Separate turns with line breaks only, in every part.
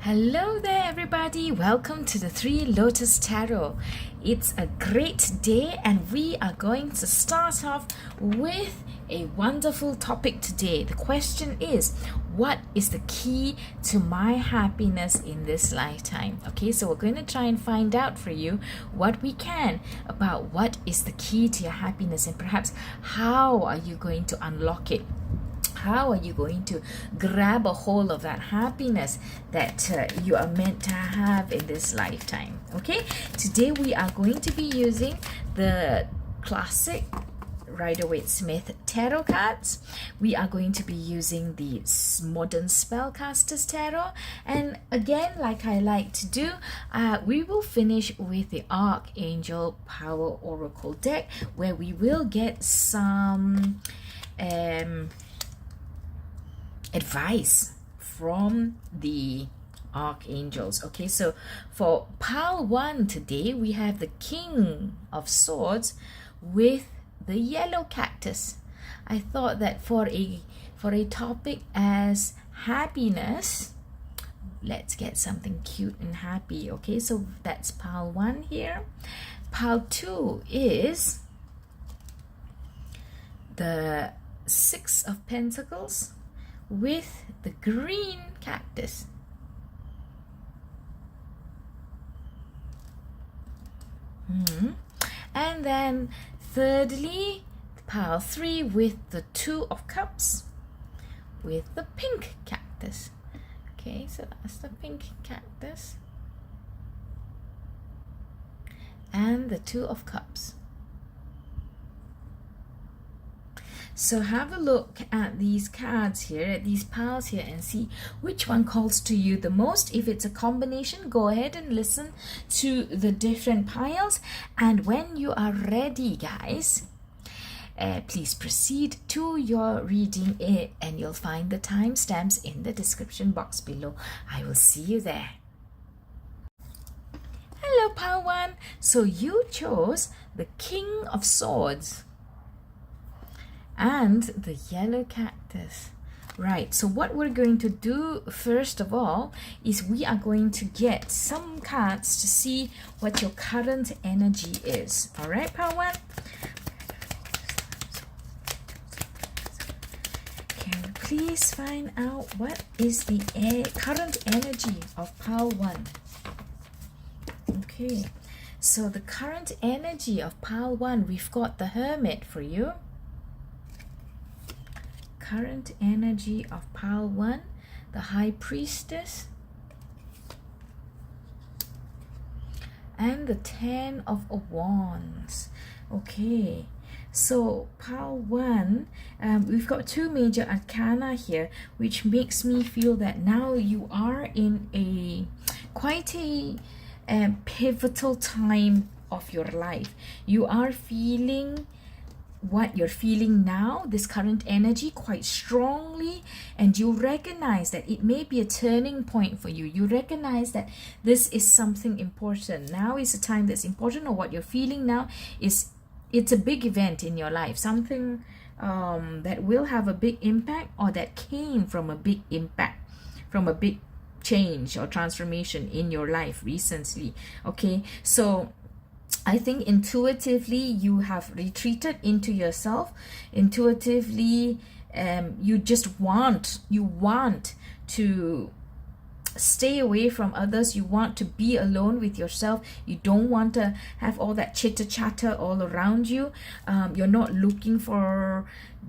Hello there, everybody. Welcome to the Three Lotus Tarot. It's a great day, and we are going to start off with a wonderful topic today. The question is, what is the key to my happiness in this lifetime? Okay, so we're going to try and find out for you what we can about what is the key to your happiness, and perhaps how are you going to unlock it. How are you going to grab a hold of that happiness that you are meant to have in this lifetime? Okay, today we are going to be using the classic Rider-Waite-Smith tarot cards. We are going to be using the modern spellcasters tarot, and again, like I like to do, we will finish with the Archangel Power Oracle deck, where we will get some advice from the archangels. Okay, so for pile 1 today, we have the King of Swords with the yellow cactus. I thought that for a topic as happiness, let's get something cute and happy. Okay, so that's pile 1 here. Pile 2 is the Six of Pentacles with the green cactus. And then thirdly, pile 3 with the Two of Cups with the pink cactus. Okay, so that's the pink cactus and the Two of Cups. So have a look at these cards here, at these piles here, and see which one calls to you the most. If it's a combination, go ahead and listen to the different piles. And when you are ready, guys, please proceed to your reading, and you'll find the timestamps in the description box below. I will see you there. Hello, pile 1. So you chose the King of Swords and the yellow cactus. Right, so what we're going to do first of all is we are going to get some cards to see what your current energy is. All right, pile 1? Can you please find out what is the current energy of pile 1? Okay, so the current energy of pile 1, we've got the Hermit for you. Current energy of pile 1, the High Priestess, and the Ten of Wands. Okay, so pile 1, we've got 2 major arcana here, which makes me feel that now you are in quite a pivotal time of your life. You are feeling what you're feeling now, this current energy, quite strongly, and you recognize that it may be a turning point for you. You recognize that this is something important. Now is a time that's important, or what you're feeling now is it's a big event in your life, something that will have a big impact, or that came from a big impact, from a big change or transformation in your life recently. Okay, so I think intuitively you have retreated into yourself. Intuitively, you want to stay away from others. You want to be alone with yourself. You don't want to have all that chitter chatter all around you. You're not looking for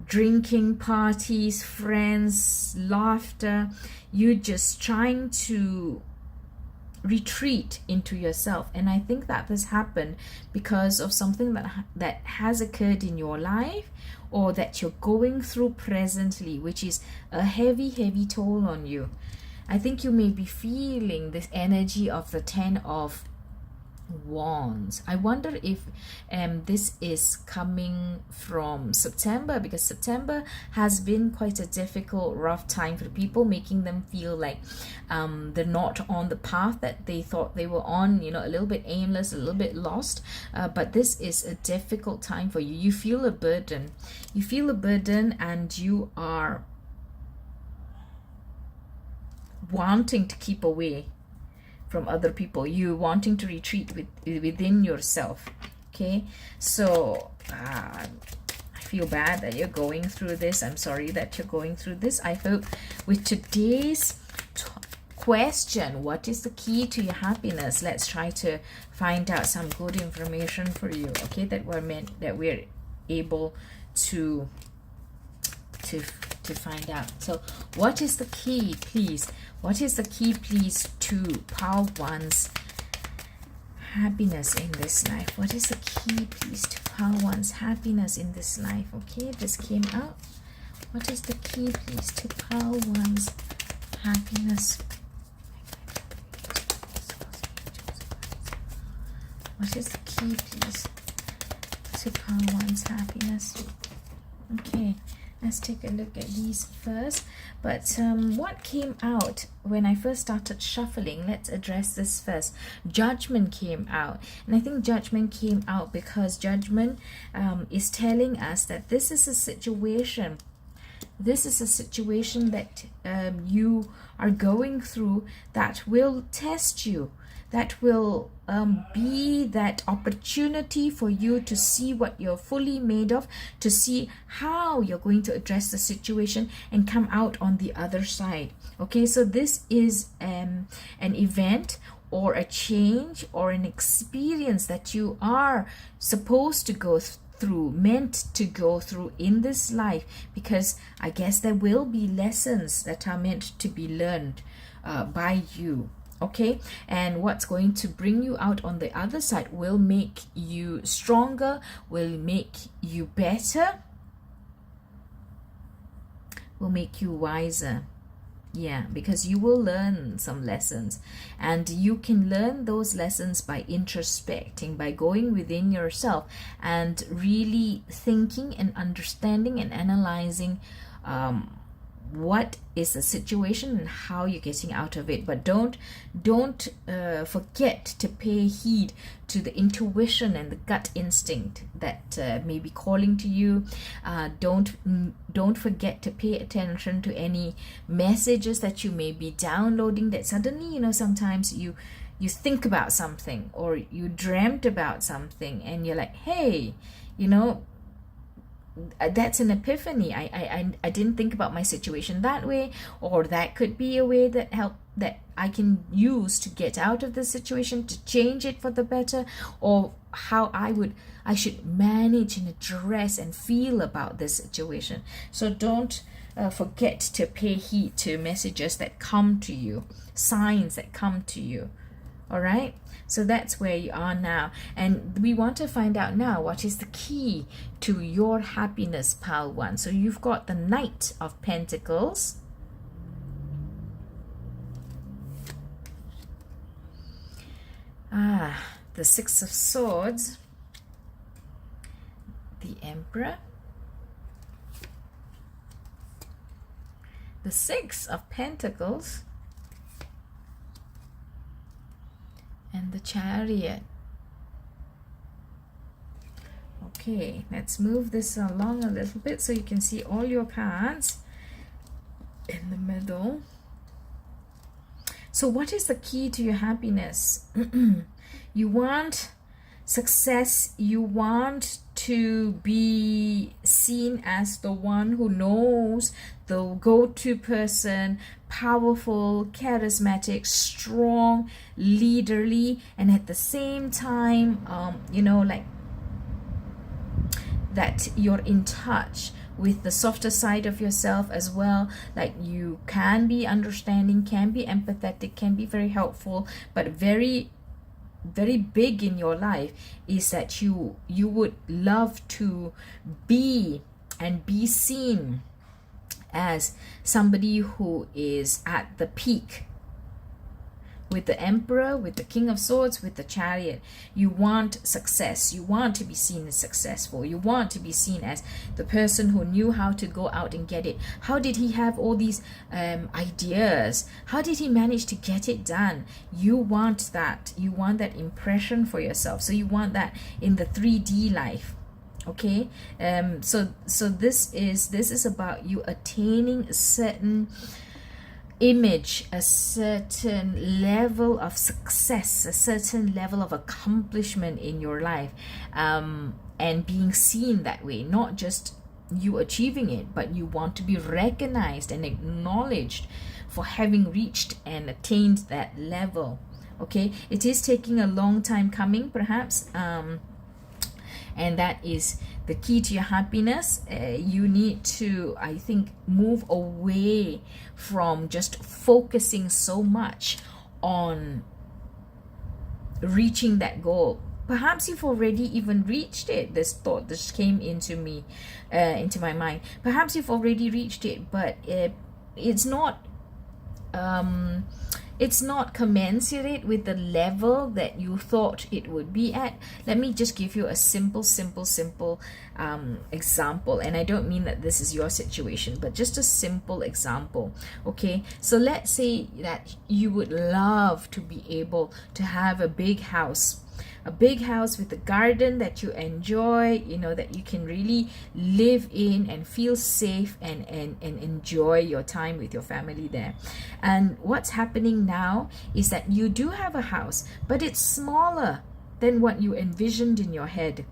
drinking parties, friends, laughter. You're just trying to retreat into yourself, and I think that has happened because of something that has occurred in your life, or that you're going through presently, which is a heavy toll on you. I think you may be feeling this energy of the Ten of Wands. I wonder if this is coming from September, because September has been quite a difficult, rough time for people, making them feel like they're not on the path that they thought they were on, you know, a little bit aimless, a little bit lost. But this is a difficult time for you. You feel a burden. You feel a burden, and you are wanting to keep away from other people, you wanting to retreat within yourself. Okay, so I feel bad that you're going through this. I'm sorry that you're going through this. I hope with today's question, what is the key to your happiness, let's try to find out some good information for you, okay, that we're able to find out. So what is the key, please? What is the key, please, to Pile 1's happiness in this life? What is the key, please, to Pile 1's happiness in this life? Okay, this came out. What is the key, please, to Pile 1's happiness? What is the key, please, to Pile 1's happiness? Okay, let's take a look at these first. But what came out when I first started shuffling, let's address this first. Judgment came out. And I think judgment came out because judgment is telling us that this is a situation. This is a situation that you are going through that will test you. That will be that opportunity for you to see what you're fully made of, to see how you're going to address the situation and come out on the other side. Okay, so this is an event or a change or an experience that you are supposed to go through, meant to go through in this life, because I guess there will be lessons that are meant to be learned by you. Okay, and what's going to bring you out on the other side will make you stronger, will make you better, will make you wiser. Yeah, because you will learn some lessons, and you can learn those lessons by introspecting, by going within yourself and really thinking and understanding and analyzing what is the situation and how you're getting out of it. But don't forget to pay heed to the intuition and the gut instinct that may be calling to you. Don't forget to pay attention to any messages that you may be downloading, that suddenly, sometimes you think about something or you dreamt about something and you're like, hey, that's an epiphany. I didn't think about my situation that way, or that could be a way that I can use to get out of the situation, to change it for the better, or how I should manage and address and feel about this situation. So don't forget to pay heed to messages that come to you, signs that come to you. All right, so that's where you are now, and we want to find out now what is the key to your happiness, Pile 1. So you've got the Knight of Pentacles, the Six of Swords, the Emperor, the Six of Pentacles, and the Chariot. Okay, let's move this along a little bit so you can see all your cards in the middle. So what is the key to your happiness? You want success. You want to be seen as the one who knows, the go-to person, powerful, charismatic, strong, leaderly, and at the same time, like that you're in touch with the softer side of yourself as well. Like you can be understanding, can be empathetic, can be very helpful, but very big in your life is that you would love to be and be seen as somebody who is at the peak. With the Emperor, with the King of Swords, with the Chariot, you want success. You want to be seen as successful. You want to be seen as the person who knew how to go out and get it. How did he have all these ideas? How did he manage to get it done? You want that. You want that impression for yourself. So you want that in the 3D life. Okay, so this is about you attaining a certain image a certain level of success, a certain level of accomplishment in your life, and being seen that way, not just you achieving it, but you want to be recognized and acknowledged for having reached and attained that level. Okay, it is taking a long time coming, perhaps, and that is the key to your happiness. You need to, I think, move away from just focusing so much on reaching that goal. Perhaps you've already even reached it. This thought just came into me, into my mind. Perhaps you've already reached it, but it's not commensurate with the level that you thought it would be at. Let me just give you a simple example, and I don't mean that this is your situation, but just a simple example. Okay, so let's say that you would love to be able to have a big house with a garden that you enjoy, that you can really live in and feel safe and enjoy your time with your family there. And what's happening now is that you do have a house, but it's smaller than what you envisioned in your head.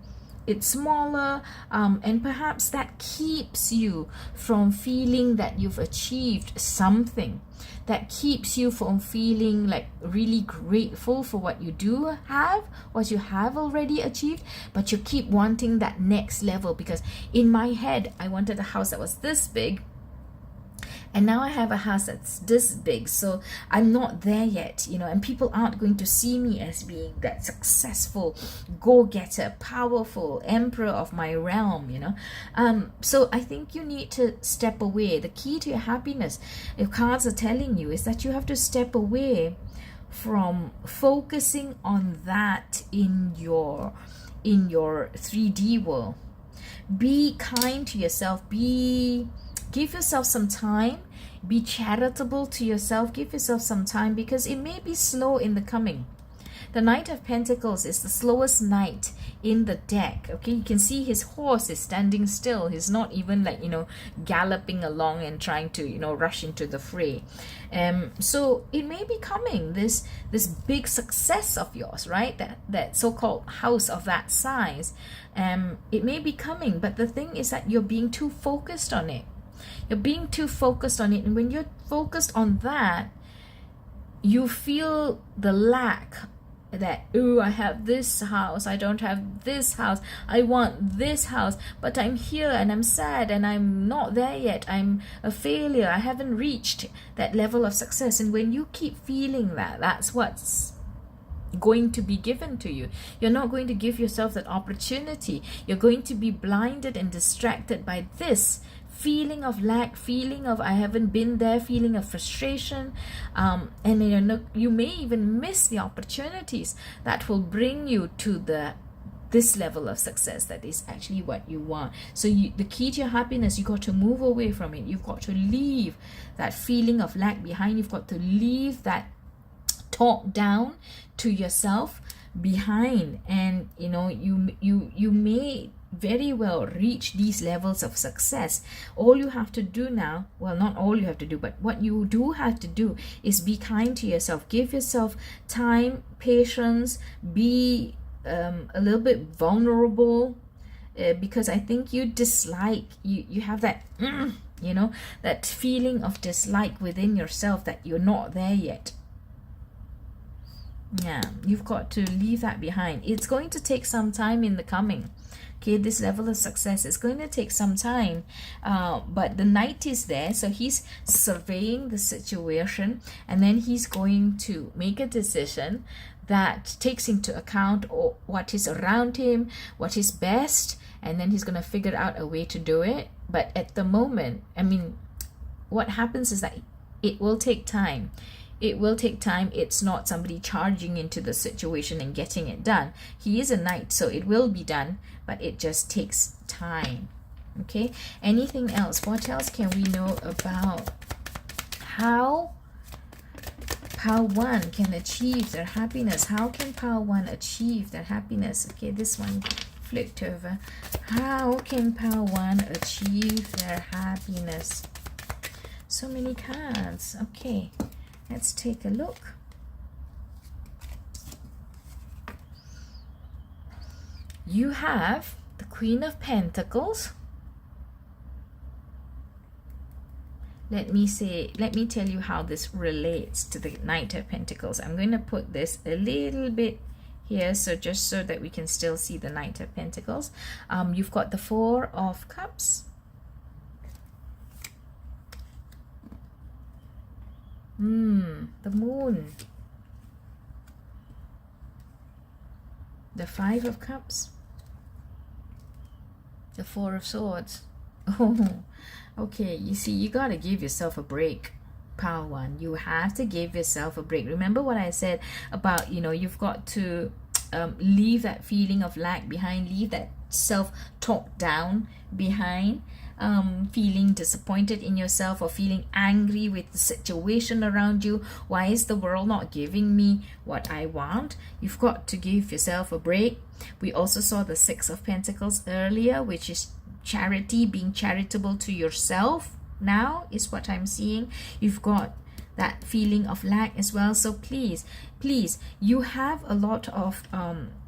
It's smaller, and perhaps that keeps you from feeling that you've achieved something. That keeps you from feeling like really grateful for what you do have, what you have already achieved, but you keep wanting that next level. Because in my head, I wanted a house that was this big, and now I have a house that's this big, so I'm not there yet, and people aren't going to see me as being that successful, go-getter, powerful emperor of my realm, so I think you need to step away. The key to your happiness, if cards are telling you, is that you have to step away from focusing on that in your 3D world. Be kind to yourself. Give yourself some time. Be charitable to yourself. Give yourself some time, because it may be slow in the coming. The Knight of Pentacles is the slowest knight in the deck. Okay, you can see his horse is standing still. He's not even like, galloping along and trying to, rush into the fray. So it may be coming, this big success of yours, right? That so-called house of that size. It may be coming, but the thing is that you're being too focused on it. You're being too focused on it, and when you're focused on that, you feel the lack. That, I have this house, I don't have this house, I want this house, but I'm here and I'm sad and I'm not there yet, I'm a failure, I haven't reached that level of success. And when you keep feeling that, that's what's going to be given to you. You're not going to give yourself that opportunity. You're going to be blinded and distracted by this feeling of lack, feeling of I haven't been there, feeling of frustration, and you may even miss the opportunities that will bring you to this level of success that is actually what you want. So the key to your happiness, you got to move away from it. You've got to leave that feeling of lack behind. You've got to leave that talk down to yourself behind, and you may very well reach these levels of success. All you have to do now, well, not all you have to do, but what you do have to do is be kind to yourself. Give yourself time, patience, be a little bit vulnerable, because I think you dislike, you have that that feeling of dislike within yourself, that you're not there yet. Yeah, you've got to leave that behind. It's going to take some time in the coming. Okay, this level of success is going to take some time, but the Knight is there, so he's surveying the situation, and then he's going to make a decision that takes into account what is around him, what is best, and then he's going to figure out a way to do it. But at the moment, what happens is that it will take time. It will take time. It's not somebody charging into the situation and getting it done. He is a knight, so it will be done, but it just takes time. Okay, anything else? What else can we know about how Pile 1 can achieve their happiness? How can Pile 1 achieve their happiness? Okay, this one flipped over. How can Pile 1 achieve their happiness? So many cards. Okay, let's take a look. You have the Queen of Pentacles. Let me tell you how this relates to the Knight of Pentacles. I'm going to put this a little bit here, so just so that we can still see the Knight of Pentacles. You've got the Four of Cups. The Moon. The Five of Cups. The Four of Swords. Oh, okay. You see, you got to give yourself a break, Pile 1. You have to give yourself a break. Remember what I said about, you've got to leave that feeling of lack behind, leave that self-talk down behind, feeling disappointed in yourself or feeling angry with the situation around you. Why is the world not giving me what I want? You've got to give yourself a break. We also saw the Six of Pentacles earlier, which is charity, being charitable to yourself. Now is what I'm seeing. You've got that feeling of lack as well. So please, you have a lot of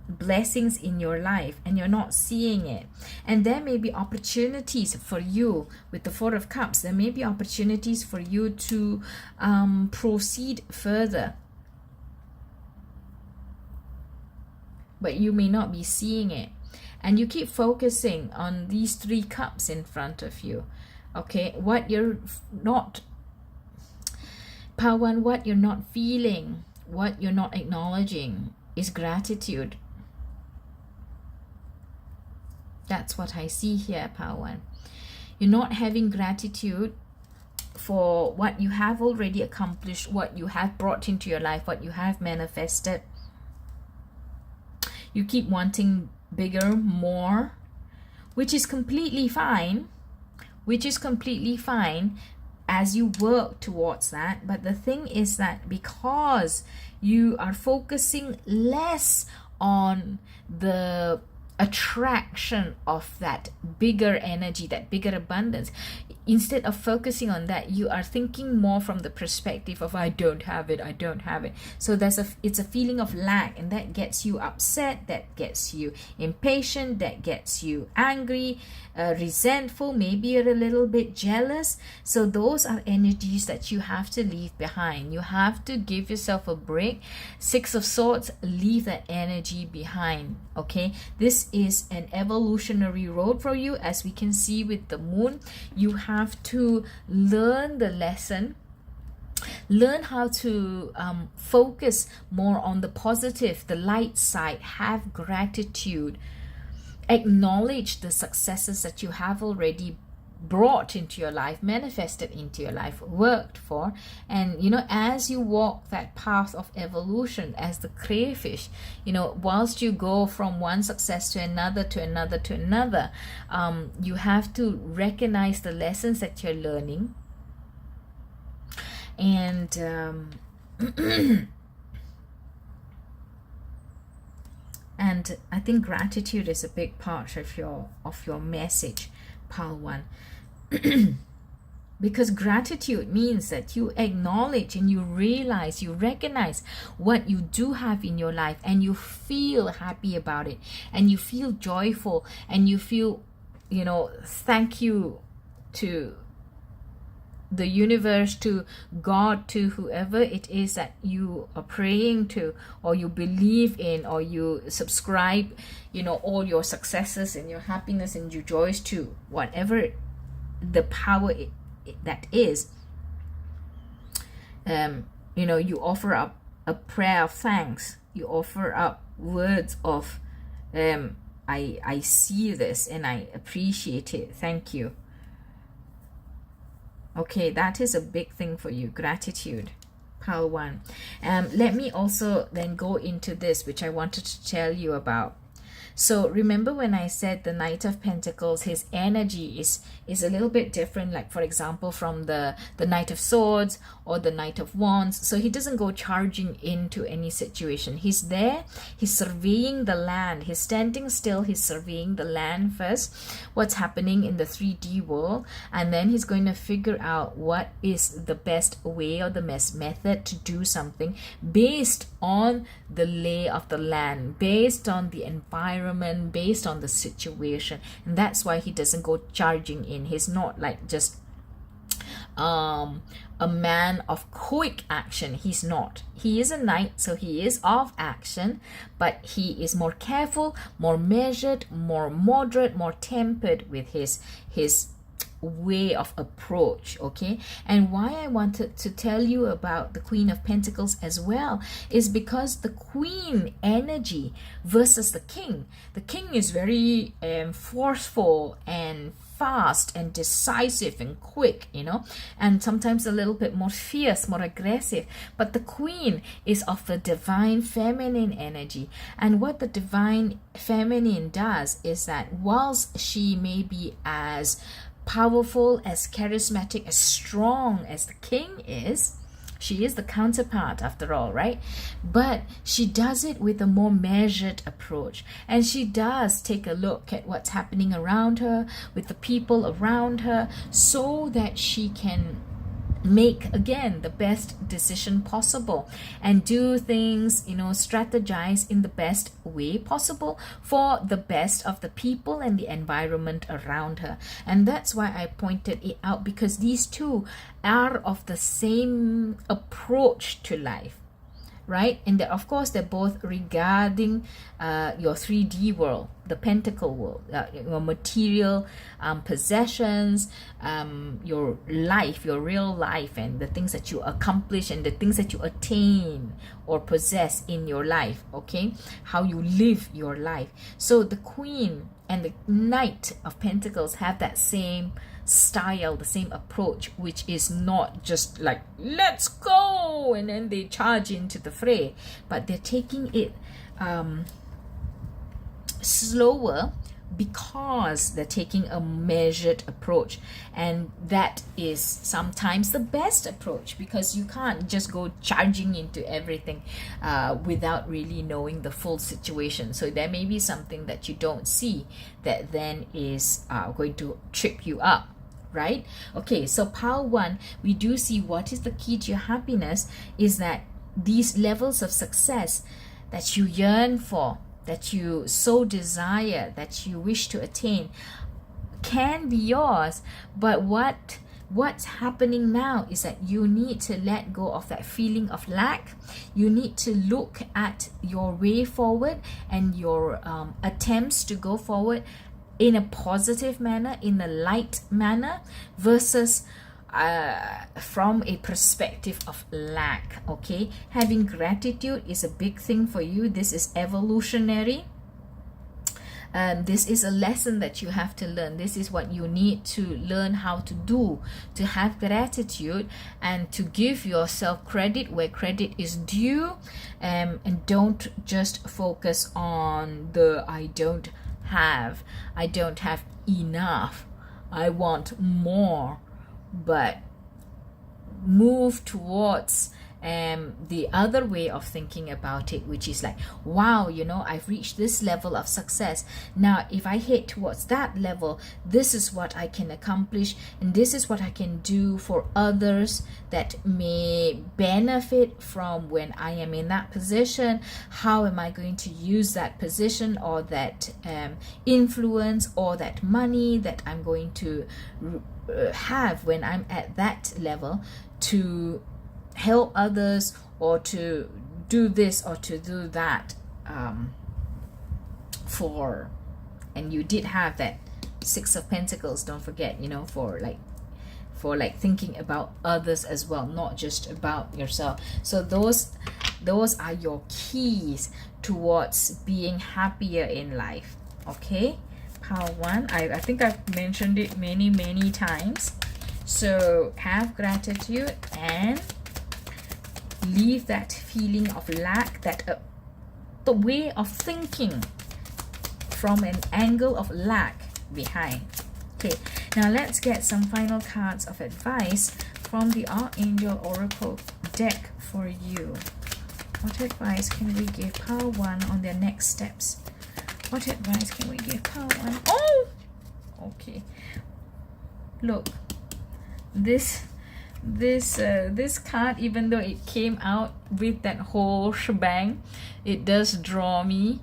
blessings in your life and you're not seeing it. And there may be opportunities for you with the Four of Cups. There may be opportunities for you to proceed further, but you may not be seeing it. And you keep focusing on these three cups in front of you. Okay, what you're not, Power 1, what you're not feeling, what you're not acknowledging is gratitude. That's what I see here, Power 1. You're not having gratitude for what you have already accomplished, what you have brought into your life, what you have manifested. You keep wanting bigger, more, which is completely fine, as you work towards that. But the thing is that because you are focusing less on the attraction of that bigger energy, that bigger abundance, instead of focusing on that, you are thinking more from the perspective of I don't have it. So it's a feeling of lack, and that gets you upset, that gets you impatient, that gets you angry, resentful, maybe you're a little bit jealous. So those are energies that you have to leave behind. You have to give yourself a break. Six of Swords, leave that energy behind. Okay, this is an evolutionary road for you, as we can see with the Moon. You have to learn the lesson, learn how to focus more on the positive, the light side, have gratitude, acknowledge the successes that you have already brought into your life, manifested into your life, worked for. And as you walk that path of evolution as the crayfish, whilst you go from one success to another, you have to recognize the lessons that you're learning. And and I think gratitude is a big part of your message, Pile 1. Because gratitude means that you acknowledge and you realize, you recognize what you do have in your life, and you feel happy about it, and you feel joyful, and you feel, thank you to the universe, to God, to whoever it is that you are praying to, or you believe in, or you subscribe, all your successes and your happiness and your joys to, whatever the power that is. You offer up a prayer of thanks. You offer up words of I see this and I appreciate it. Thank you. Okay, that is a big thing for you, gratitude, Pile 1. Let me also then go into this, which I wanted to tell you about. So remember when I said the Knight of Pentacles, his energy is a little bit different, like for example from the Knight of Swords or the Knight of Wands. So he doesn't go charging into any situation. He's there, he's surveying the land, he's standing still, he's surveying the land first, what's happening in the 3D world, and then he's going to figure out what is the best way or the best method to do something based on the lay of the land, based on the environment, based on the situation. And that's why he doesn't go charging in. He's not like just a man of quick action. He's not. He is a knight, so he is of action, but he is more careful, more measured, more moderate, more tempered with his way of approach. Okay, and why I wanted to tell you about the Queen of Pentacles as well is because the Queen energy versus the King is very forceful and fast and decisive and quick, you know, and sometimes a little bit more fierce, more aggressive. But the Queen is of the divine feminine energy, and what the divine feminine does is that whilst she may be as powerful, as charismatic, as strong as the King is, she is the counterpart after all, right? But she does it with a more measured approach, and she does take a look at what's happening around her, with the people around her, so that she can make again the best decision possible and do things, you know, strategize in the best way possible for the best of the people and the environment around her. And that's why I pointed it out, because these two are of the same approach to life, right? And of course they're both regarding your 3D world, the pentacle world, your material possessions, your life, your real life, and the things that you accomplish and the things that you attain or possess in your life. Okay, how you live your life. So the Queen and the Knight of Pentacles have that same style, the same approach, which is not just like let's go and then they charge into the fray, but they're taking it slower, because they're taking a measured approach. And that is sometimes the best approach, because you can't just go charging into everything without really knowing the full situation. So there may be something that you don't see that then is going to trip you up, right? Okay, so pile 1, we do see what is the key to your happiness is that these levels of success that you yearn for, that you so desire, that you wish to attain, can be yours. But what's happening now is that you need to let go of that feeling of lack. You need to look at your way forward and your attempts to go forward in a positive manner, in a light manner, versus from a perspective of lack. Okay, having gratitude is a big thing for you. This is evolutionary. This is a lesson that you have to learn. This is what you need to learn how to do, to have gratitude and to give yourself credit where credit is due, and don't just focus on the I don't have enough, I want more, but move towards the other way of thinking about it, which is like, wow, you know, I've reached this level of success. Now if I head towards that level, this is what I can accomplish, and this is what I can do for others that may benefit from when I am in that position. How am I going to use that position or that influence or that money that I'm going to have when I'm at that level to help others, or to do this or to do that for. And you did have that 6 of Pentacles, don't forget, you know, for like thinking about others as well, not just about yourself. So those are your keys towards being happier in life. Okay, pile 1, I think I've mentioned it many times. So have gratitude and leave that feeling of lack, that the way of thinking from an angle of lack behind. Okay, now let's get some final cards of advice from the Archangel Oracle deck for you. What advice can we give Pile 1 on their next steps? What advice can we give Pile 1? Oh! Okay. Look. This card, even though it came out with that whole shebang, it does draw me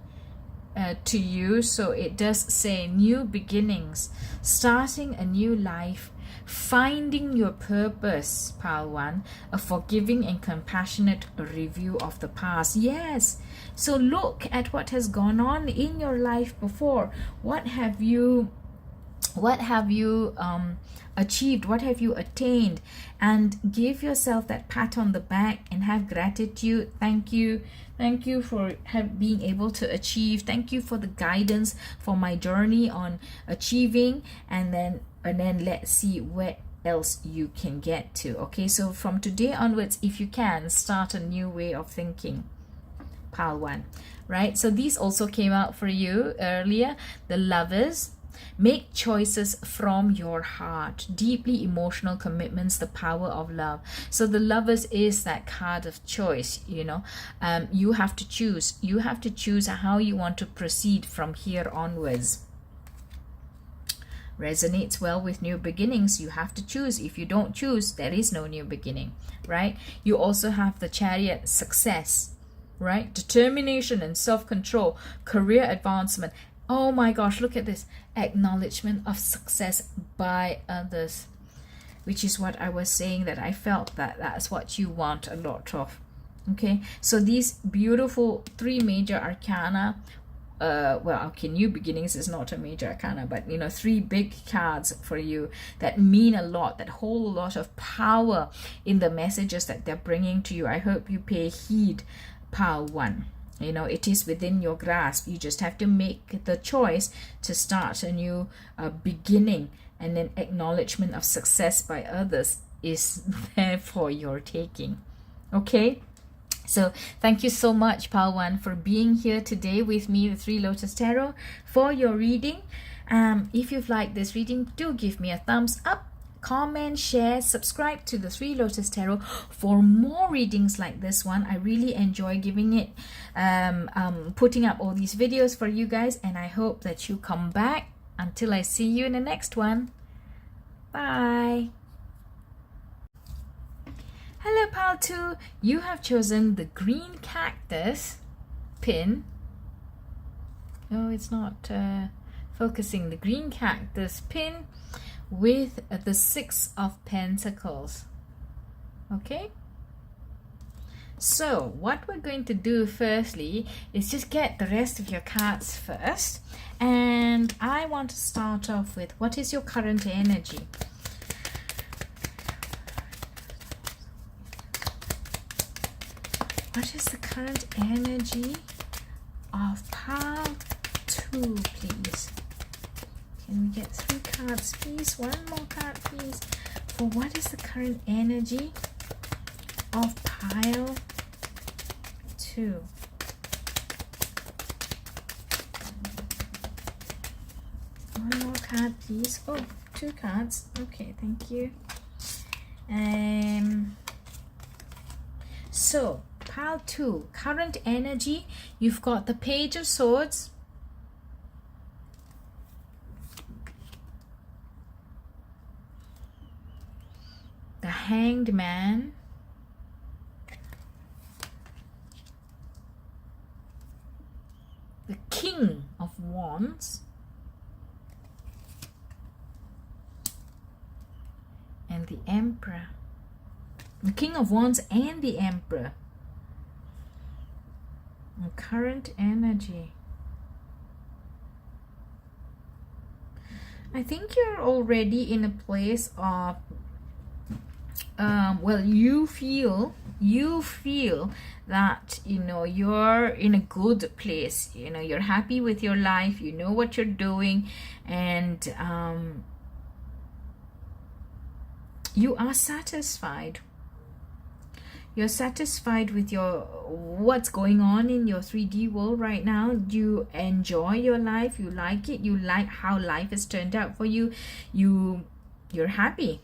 to you. So it does say new beginnings, starting a new life, finding your purpose, Pile 1, a forgiving and compassionate review of the past. Yes, so look at what has gone on in your life before. What have you achieved? What have you attained? And give yourself that pat on the back and have gratitude. Thank you for being able to achieve. Thank you for the guidance for my journey on achieving, and then let's see where else you can get to. Okay, so from today onwards, if you can, start a new way of thinking, Pile 1, right? So these also came out for you earlier. The Lovers. Make choices from your heart. Deeply emotional commitments, the power of love. So the Lovers is that card of choice, you know. You have to choose. You have to choose how you want to proceed from here onwards. Resonates well with new beginnings. You have to choose. If you don't choose, there is no new beginning, right? You also have the Chariot, success, right? Determination and self-control, career advancement. Oh my gosh, look at this. Acknowledgement of success by others, which is what I was saying, that I felt that that's what you want a lot of. Okay, so these beautiful 3 major arcana, well, okay, new beginnings is not a major arcana, but you know, 3 big cards for you that mean a lot, that hold a lot of power in the messages that they're bringing to you. I hope you pay heed, Pile 1. You know, it is within your grasp. You just have to make the choice to start a new beginning, and then acknowledgement of success by others is there for your taking. Okay, so thank you so much, Pile 1, for being here today with me, the 3 Lotus Tarot, for your reading. If you've liked this reading, do give me a thumbs up, comment, share, subscribe to the 3 Lotus Tarot for more readings like this one. I really enjoy giving it, putting up all these videos for you guys, and I hope that you come back. Until I see you in the next one. Bye. Hello, Pile 2. You have chosen the green cactus pin. Oh, it's not focusing. The green cactus pin with the 6 of Pentacles. Okay, so what we're going to do firstly is just get the rest of your cards first, and I want to start off with, what is your current energy? What is the current energy of Pile 2, please? Can we get 3 cards, please? 1 more card, please. For what is the current energy of Pile 2? One more card, please. Oh, 2 cards. Okay, thank you. So, Pile 2, current energy. You've got the Page of Swords, the Hanged Man, the King of Wands, and the Emperor. The King of Wands and the Emperor. And current energy. I think you're already in a place of well, you feel that, you know, you're in a good place, you know, you're happy with your life, you know what you're doing, and you are satisfied. You're satisfied with what's going on in your 3D world right now. You enjoy your life. You like it. You like how life has turned out for you. You're happy.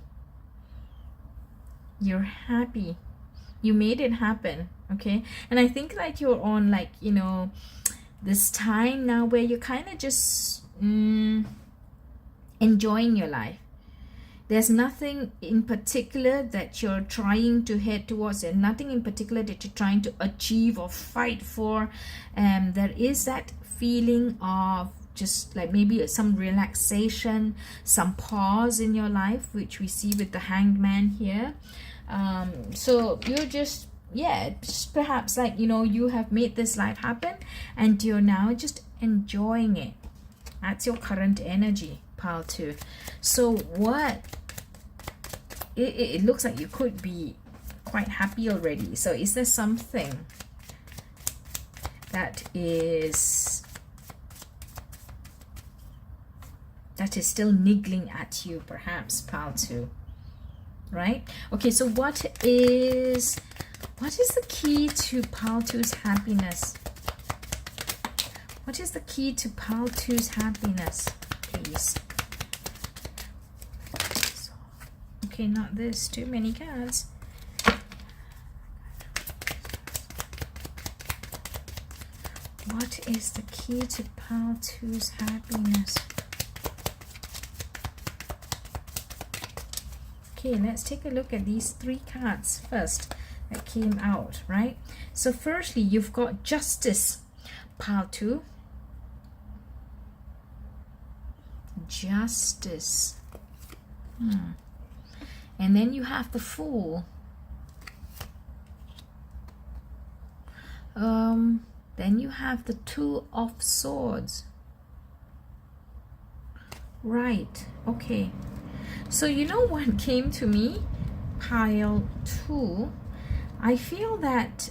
You're happy. You made it happen. Okay. And I think like you're on like, you know, this time now where you're kind of just enjoying your life. There's nothing in particular that you're trying to head towards. There's nothing in particular that you're trying to achieve or fight for. There is that feeling of just like maybe some relaxation, some pause in your life, which we see with the Hanged Man here. So you're just, yeah, just perhaps like, you know, you have made this life happen and you're now just enjoying it. That's your current energy, pile 2. So what it looks like you could be quite happy already. So is there something that is still niggling at you, perhaps, pile 2? Right? Okay, so what is the key to pile 2's happiness? What is the key to pile 2's happiness, please? Okay, not this. Too many cards. What is the key to pile 2's happiness? Okay, let's take a look at these 3 cards first that came out, right? So firstly, you've got Justice, pile 2. Justice. And then you have the Fool. Then you have the Two of Swords. Right, okay. So you know what came to me? Pile 2. I feel that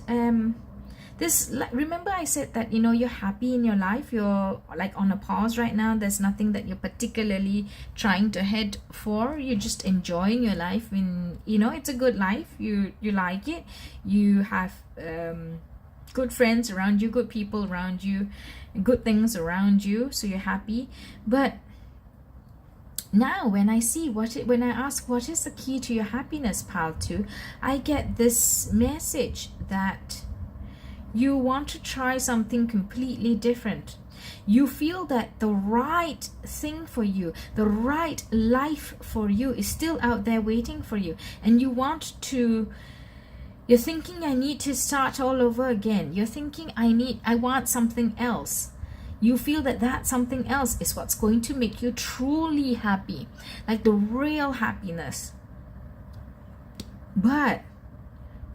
remember I said that, you know, you're happy in your life, you're like on a pause right now, there's nothing that you're particularly trying to head for, you're just enjoying your life, and you know, it's a good life, you like it, you have good friends around you, good people around you, good things around you, so you're happy. But now when I ask what is the key to your happiness, pile 2, I get this message that you want to try something completely different. You feel that the right thing for you, the right life for you is still out there waiting for you. And you're thinking, I need to start all over again. You're thinking, I want something else. You feel that something else is what's going to make you truly happy, like the real happiness. But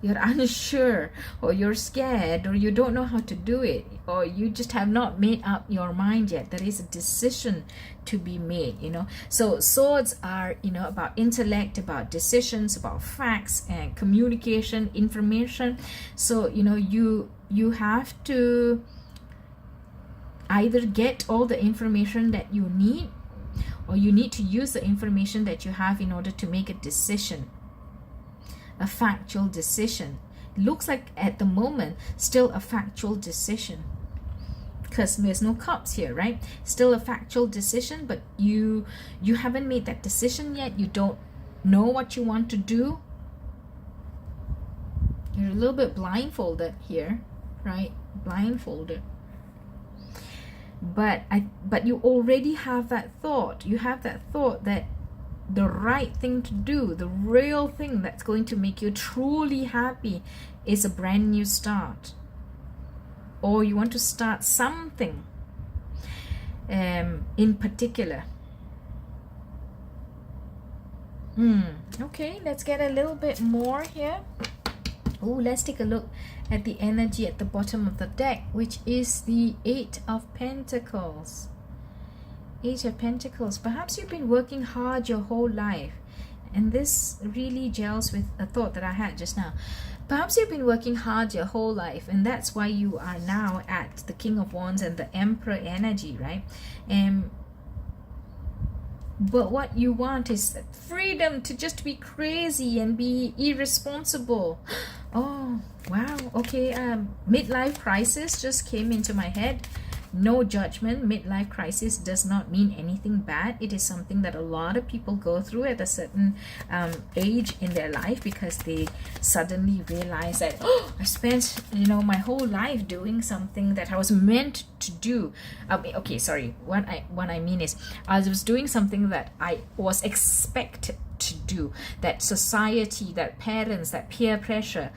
you're unsure, or you're scared, or you don't know how to do it, or you just have not made up your mind yet. There is a decision to be made, you know. So swords are, you know, about intellect, about decisions, about facts and communication, information. So, you know, you have to either get all the information that you need, or you need to use the information that you have in order to make a decision. A factual decision. It looks like at the moment still a factual decision, because there's no cups here, right? Still a factual decision, but you haven't made that decision yet. You don't know what you want to do. You're a little bit blindfolded here, right? Blindfolded. But you already have that thought. You have that thought that the right thing to do, the real thing that's going to make you truly happy, is a brand new start. Or you want to start something in particular. Okay, let's get a little bit more here. Let's take a look at the energy at the bottom of the deck, which is the 8 of Pentacles. 8 of Pentacles. Perhaps you've been working hard your whole life, and this really gels with a thought that I had just now. Perhaps you've been working hard your whole life, and that's why you are now at the King of Wands and the Emperor energy, right? But what you want is freedom to just be crazy and be irresponsible. Oh, wow. Okay, midlife crisis just came into my head. No judgment. Midlife crisis does not mean anything bad. It is something that a lot of people go through at a certain age in their life, because they suddenly realize that, oh, I spent, you know, my whole life doing something that I was meant to do. Okay, sorry. What I mean is, I was doing something that I was expected to do, that society, that parents, that peer pressure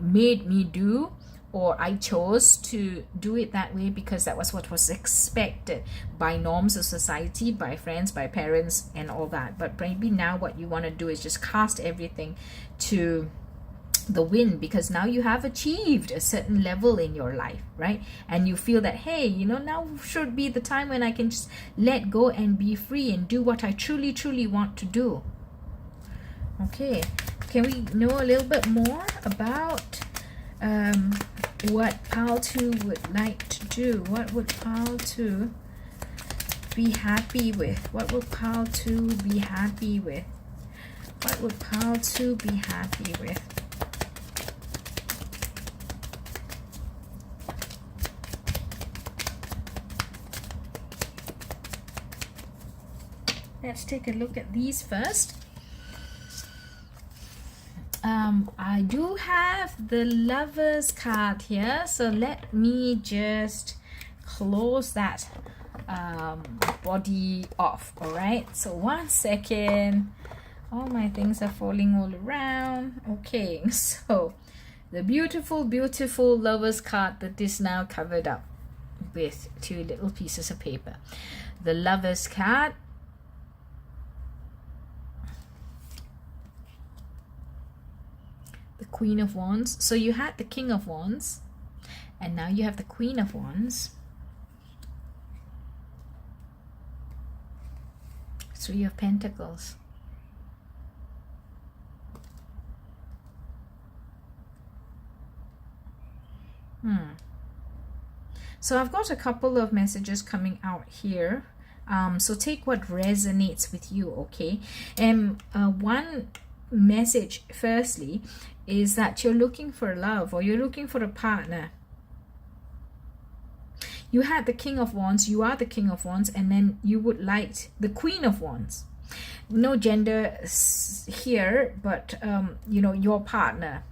made me do, or I chose to do it that way because that was what was expected by norms of society, by friends, by parents, and all that. But maybe now what you want to do is just cast everything to the wind, because now you have achieved a certain level in your life, right? And you feel that, hey, you know, now should be the time when I can just let go and be free and do what I truly want to do. Okay, can we know a little bit more about what Pile 2 would like to do? What would Pile 2 be happy with? What would Pile 2 be happy with? What would Pile 2 be happy with? Let's take a look at these first. I do have the Lovers card here, so let me just close that body off. All right, so 1 second. All my things are falling all around. Okay, so the beautiful Lovers card that is now covered up with 2 little pieces of paper. The Lovers card, the Queen of Wands. So you had the King of Wands, and now you have the Queen of Wands. 3 of Pentacles. So I've got a couple of messages coming out here. So take what resonates with you, okay? One message, firstly, is that you're looking for love, or you're looking for a partner. You had the King of Wands, you are the King of Wands, and then you would like the Queen of Wands. No gender here, but you know, your partner.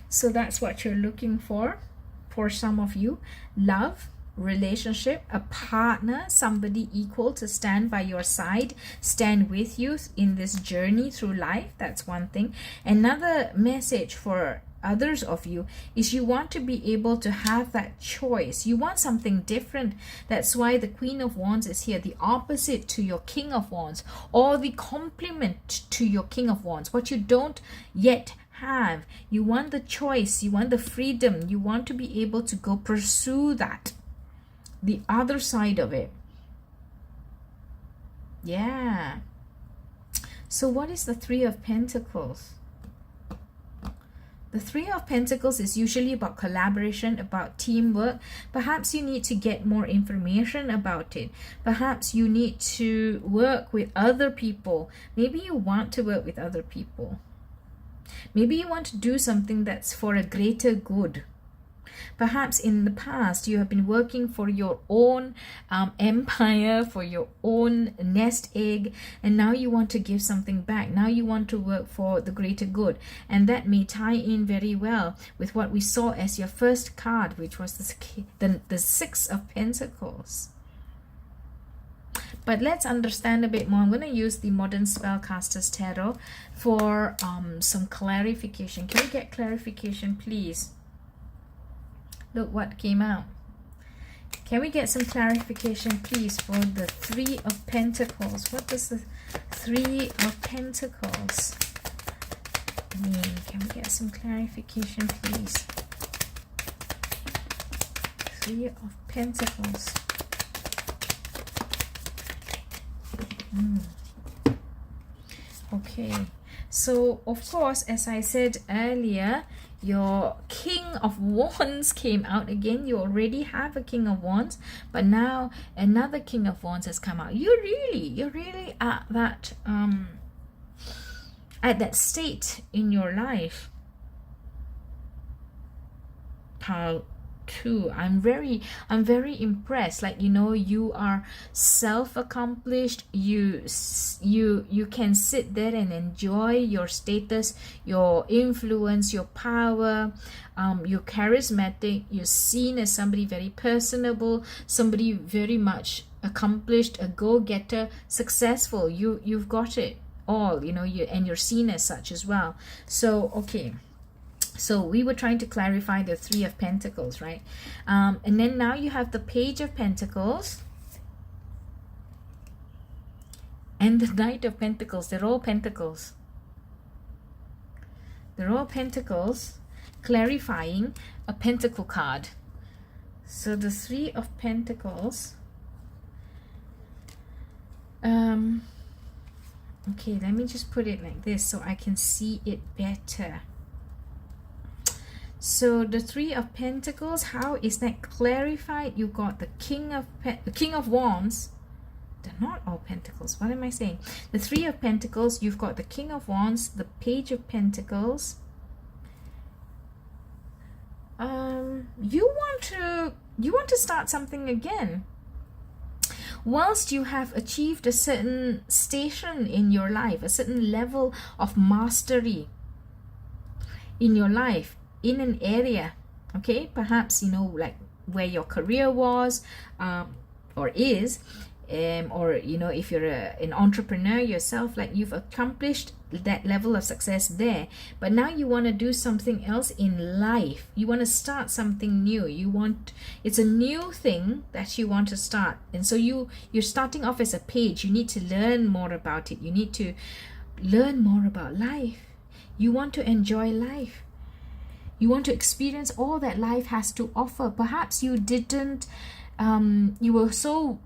So that's what you're looking for some of you. Love, relationship, a partner, somebody equal to stand by your side, stand with you in this journey through life. That's one thing. Another message for others of you is you want to be able to have that choice. You want something different. That's why the Queen of Wands is here, the opposite to your King of Wands, or the complement to your King of Wands, what you don't yet have. You want the choice, you want the freedom, you want to be able to go pursue that, the other side of it. Yeah. So what is the 3 of Pentacles? The 3 of Pentacles is usually about collaboration, about teamwork. Perhaps you need to get more information about it. Perhaps you need to work with other people. Maybe you want to work with other people. Maybe you want to do something that's for a greater good. Perhaps in the past you have been working for your own empire, for your own nest egg, and now you want to give something back. Now you want to work for the greater good, and that may tie in very well with what we saw as your first card, which was the 6 of Pentacles. But let's understand a bit more. I'm going to use the Modern Spellcasters Tarot for some clarification. Can we get clarification, please? Look what came out. Can we get some clarification, please, for the 3 of Pentacles? What does the 3 of Pentacles mean? Can we get some clarification, please? 3 of Pentacles. Okay, so of course, as I said earlier, your King of Wands came out again. You already have a King of Wands, but now another King of Wands has come out. You're really at that state in your life. Pile 2. I'm very impressed. Like, you know, you are self-accomplished. You can sit there and enjoy your status, your influence, your power. You're charismatic. You're seen as somebody very personable, somebody very much accomplished, a go-getter, successful. You've got it all, you know, and you're seen as such as well. So okay, so we were trying to clarify the 3 of Pentacles, right? And then now you have the Page of Pentacles and the Knight of Pentacles. They're all Pentacles. They're all Pentacles, clarifying a Pentacle card. So the 3 of Pentacles. Okay, let me just put it like this so I can see it better. So the 3 of Pentacles, how is that clarified? You got the King of Wands. They're not all Pentacles. What am I saying? The 3 of Pentacles, you've got the King of Wands, the Page of Pentacles. You want to start something again. Whilst you have achieved a certain station in your life, a certain level of mastery in your life, in an area, okay, perhaps, you know, like where your career was or is, or, you know, if you're an entrepreneur yourself, like you've accomplished that level of success there, but now you want to do something else in life. You want to start something new. It's a new thing that you want to start, and so you're starting off as a page. You need to learn more about it. You need to learn more about life. You want to enjoy life. You want to experience all that life has to offer. Perhaps you didn't, you were so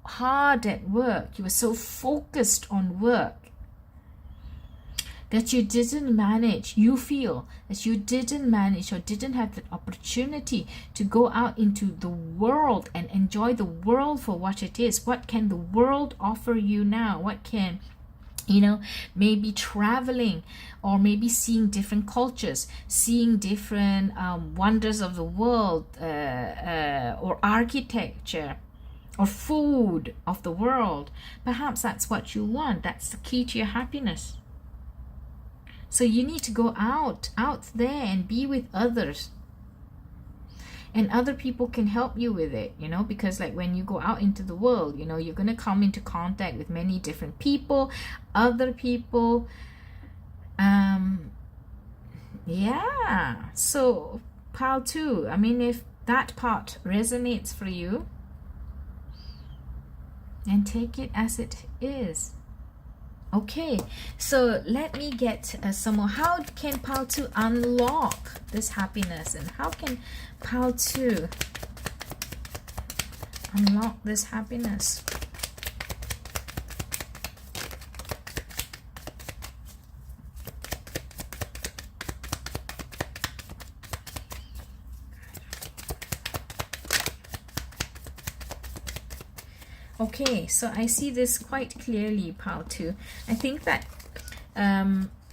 hard at work, you were so focused on work that you didn't manage, you feel that you didn't manage or didn't have the opportunity to go out into the world and enjoy the world for what it is. What can the world offer you now? What can, you know, maybe traveling, or maybe seeing different cultures, seeing different wonders of the world, or architecture, or food of the world. Perhaps that's what you want. That's the key to your happiness. So you need to go out there and be with others. And other people can help you with it, you know, because like when you go out into the world, you know, you're going to come into contact with many different people, other people. Yeah. So pile 2, I mean, if that part resonates for you, and take it as it is. Okay, so let me get some more. How can pile 2 unlock this happiness, and how can pile 2 unlock this happiness? Okay, so I see this quite clearly, pile 2. I think that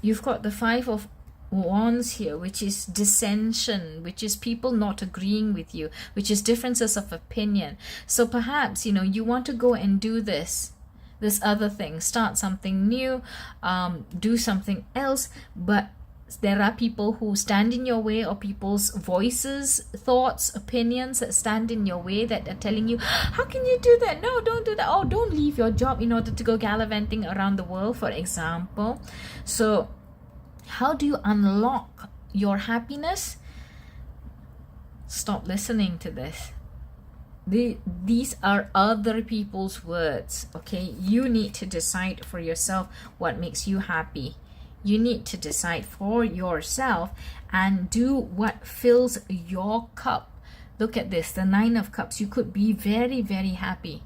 you've got the 5 of Wands here, which is dissension, which is people not agreeing with you, which is differences of opinion. So perhaps, you know, you want to go and do this other thing, start something new, do something else, but there are people who stand in your way, or people's voices, thoughts, opinions that stand in your way, that are telling you, how can you do that? No, don't do that. Oh, don't leave your job in order to go gallivanting around the world, for example. So how do you unlock your happiness? Stop listening to this. These are other people's words, okay? You need to decide for yourself what makes you happy. You need to decide for yourself and do what fills your cup. Look at this, the 9 of Cups. You could be very, very happy,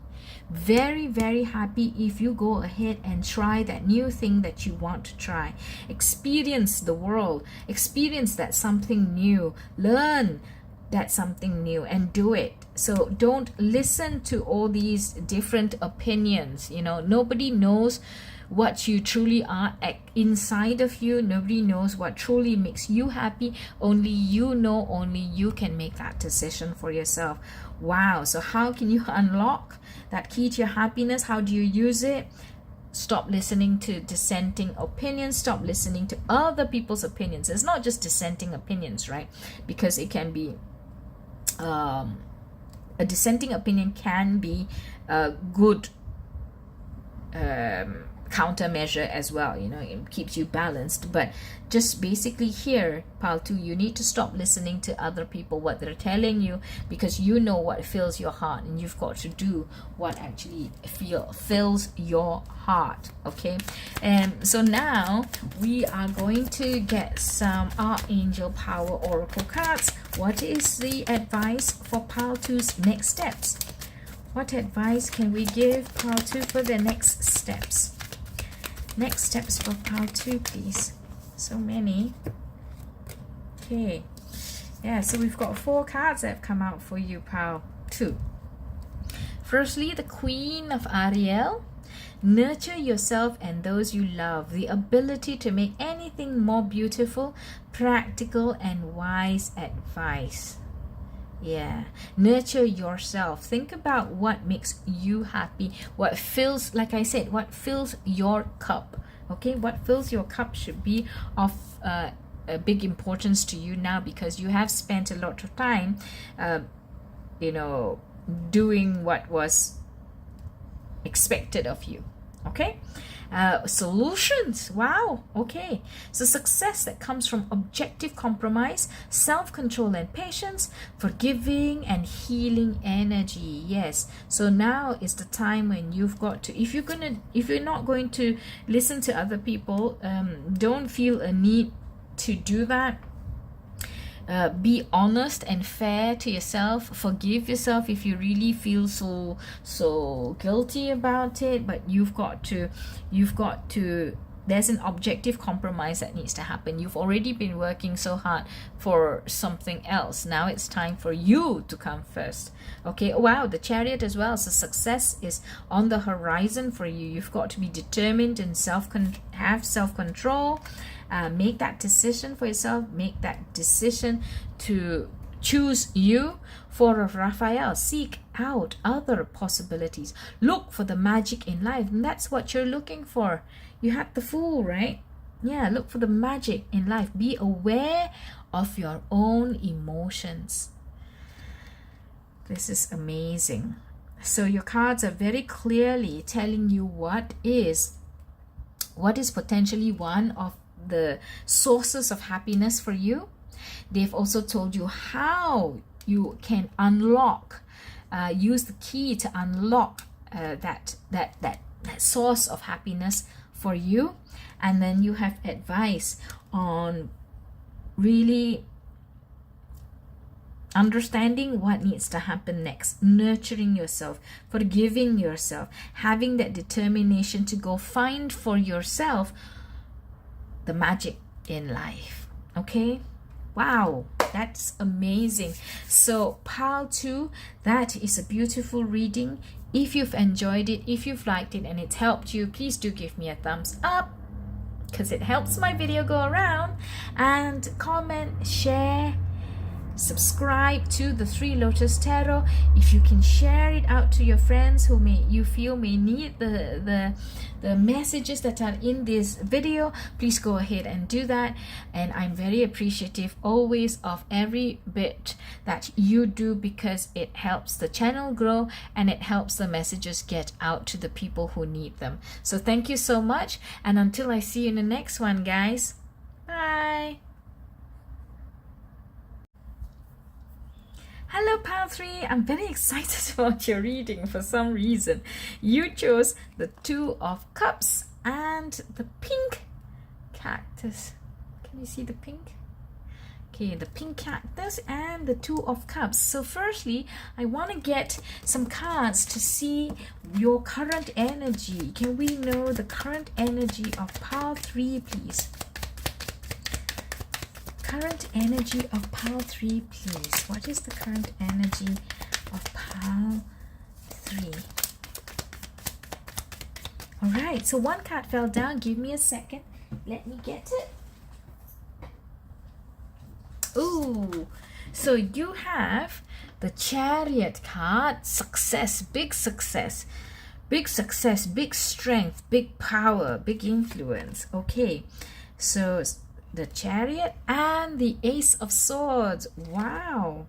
Very, very happy if you go ahead and try that new thing that you want to try. Experience the world, experience that something new, learn that something new and do it. So don't listen to all these different opinions. You know, nobody knows what you truly are inside of you. Nobody knows what truly makes you happy. Only you know, only you can make that decision for yourself. Wow. So how can you unlock that key to your happiness? How do you use it? Stop listening to dissenting opinions. Stop listening to other people's opinions. It's not just dissenting opinions, right? Because it can be a dissenting opinion can be a good countermeasure as well. You know, it keeps you balanced. But just basically here, pile 2, you need to stop listening to other people, what they're telling you, because you know what fills your heart, and you've got to do what actually fills your heart. Okay, and so now we are going to get some Archangel Power Oracle cards. What is the advice for pile 2's next steps? What advice can we give pile 2 for their next steps? Next steps for pile 2, please. So many. Okay. Yeah, so we've got 4 cards that have come out for you, pile 2. Firstly, the Queen of Ariel. Nurture yourself and those you love. The ability to make anything more beautiful, practical, and wise advice. Yeah, nurture yourself. Think about what makes you happy, what fills, like I said, what fills your cup. Okay, what fills your cup should be of a big importance to you now, because you have spent a lot of time you know, doing what was expected of you. Okay, solutions. Wow. Okay, so success that comes from objective compromise, self-control and patience, forgiving and healing energy. Yes, so now is the time when you've got to, if you're not going to listen to other people, don't feel a need to do that. Be honest and fair to yourself. Forgive yourself if you really feel so guilty about it, but you've got to there's an objective compromise that needs to happen. You've already been working so hard for something else. Now it's time for you to come first. Okay, wow, the Chariot as well. So success is on the horizon for you. You've got to be determined and have self-control. Make that decision for yourself. Make that decision to choose you. For Raphael, seek out other possibilities. Look for the magic in life, and that's what you're looking for. You had the Fool, right? Yeah, look for the magic in life. Be aware of your own emotions. This is amazing. So your cards are very clearly telling you what is potentially one of the sources of happiness for you. They've also told you how you can unlock, use the key to unlock that source of happiness for you. And then you have advice on really understanding what needs to happen next, nurturing yourself, forgiving yourself, having that determination to go find for yourself the magic in life. Okay, wow, that's amazing. So pile 2, that is a beautiful reading. If you've enjoyed it, if you've liked it and it's helped you, please do give me a thumbs up, because it helps my video go around. And comment, share, subscribe to the Three Lotus Tarot. If you can share it out to your friends who you feel may need the messages that are in this video, please go ahead and do that. And I'm very appreciative always of every bit that you do, because it helps the channel grow and it helps the messages get out to the people who need them. So thank you so much, and until I see you in the next one, guys, bye. Hello pile 3, I'm very excited about your reading. For some reason you chose the Two of Cups and the pink cactus. Can you see the pink Okay, the pink cactus and the Two of Cups. So firstly, I want to get some cards to see your current energy. Can we know the current energy of pile 3, please? Current energy of pile 3, please. What is the current energy of pile 3? All right, so one card fell down. Give me a second. Let me get it. Ooh, so you have the Chariot card. Success, big success, big success, big strength, big power, big influence. Okay, so the Chariot and the Ace of Swords. Wow.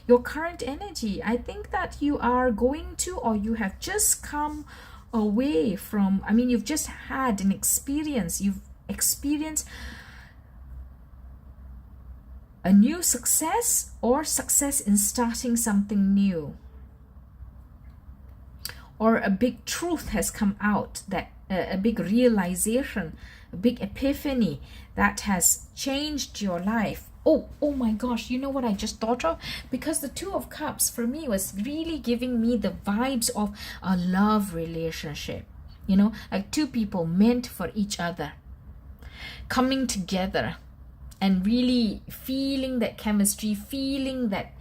Your current energy, I think that you are going to, or you have just come away from, I mean, you've just had an experience. You've experienced a new success or success in starting something new, or a big truth has come out, that a big realization, a big epiphany that has changed your life. Oh my gosh, you know what I just thought of? Because the Two of Cups for me was really giving me the vibes of a love relationship, you know, like two people meant for each other, coming together and really feeling that chemistry, feeling that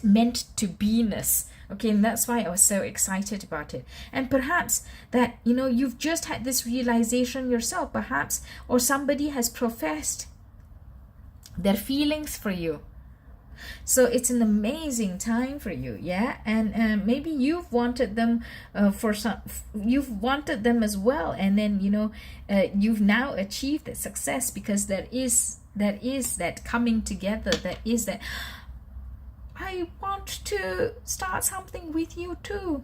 meant to be-ness. Okay, and that's why I was so excited about it. And perhaps that, you know, you've just had this realization yourself, perhaps, or somebody has professed their feelings for you. So it's an amazing time for you, yeah. And maybe you've wanted them you've wanted them as well, and then, you know, you've now achieved that success, because there is that coming together, that is that I want to start something with you too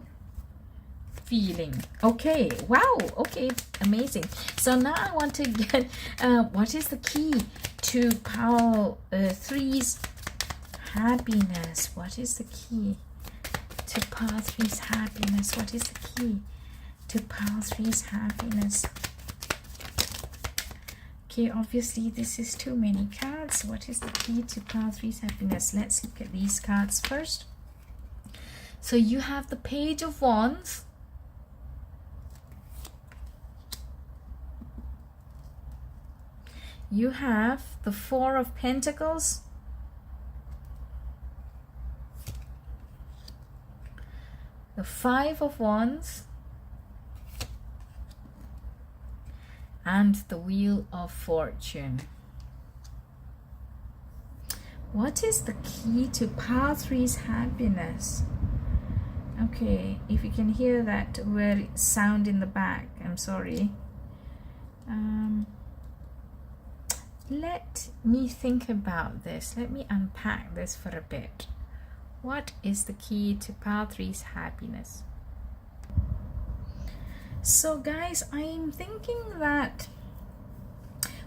feeling. Okay, wow, okay, amazing. So now I want to get what is the key to pile 3's happiness? What is the key to pile 3's happiness? What is the key to pile 3's happiness? Okay, obviously this is too many cards. What is the key to pile 3's happiness? Let's look at these cards first. So you have the Page of Wands. You have the Four of Pentacles. The Five of Wands. And the Wheel of Fortune. What is the key to pile 3's happiness? Okay, if you can hear that weird sound in the back, I'm sorry. Let me think about this. Let me unpack this for a bit. What is the key to pile 3's happiness? So guys, I'm thinking that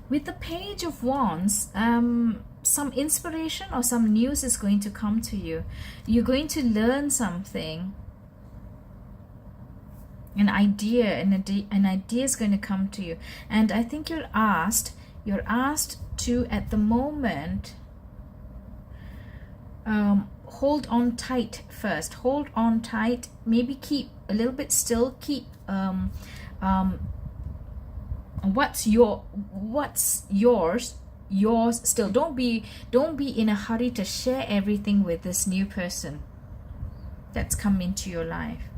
with the Page of Wands, some inspiration or some news is going to come to you. You're going to learn something. An idea is going to come to you. And I think you're asked to, at the moment, hold on tight first. Hold on tight. Maybe keep a little bit still. Keep what's yours still. Don't be in a hurry to share everything with this new person that's come into your life.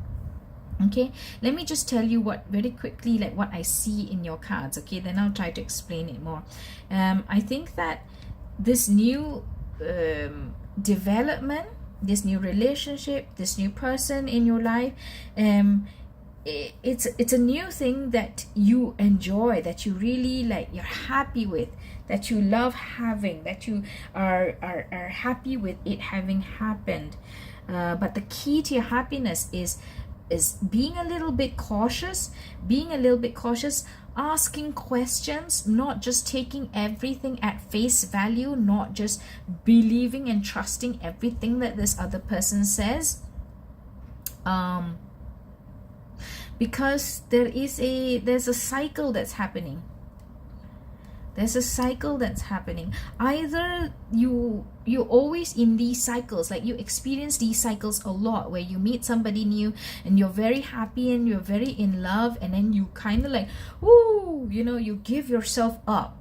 Okay, let me just tell you what very quickly, like what I see in your cards. Okay, then I'll try to explain it more. I think that this new development, this new relationship, this new person in your life, it's a new thing that you enjoy, that you really like, you're happy with, that you love having, that you are happy with it having happened. But the key to your happiness is being a little bit cautious, asking questions, not just taking everything at face value, not just believing and trusting everything that this other person says. Because there's a cycle that's happening. There's a cycle that's happening. Either you're always in these cycles, like you experience these cycles a lot, where you meet somebody new and you're very happy and you're very in love, and then you kind of like, woo, you know, you give yourself up.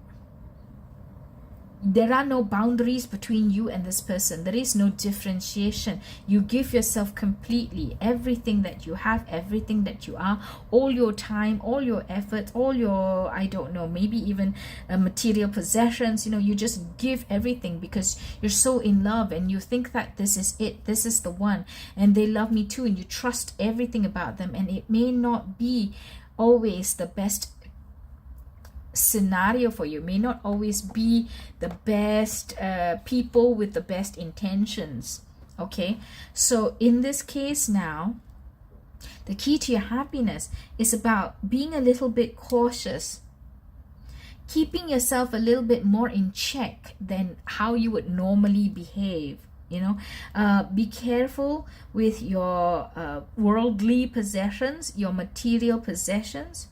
There are no boundaries between you and this person. There is no differentiation. You give yourself completely, everything that you have, everything that you are, all your time, all your effort, all your, I don't know, maybe even material possessions. You know, you just give everything because you're so in love and you think that this is it, this is the one, and they love me too, and you trust everything about them. And it may not be always the best scenario for you, may not always be the best people with the best intentions. Okay, so in this case now, the key to your happiness is about being a little bit cautious, keeping yourself a little bit more in check than how you would normally behave. You know, be careful with your worldly possessions, your material possessions.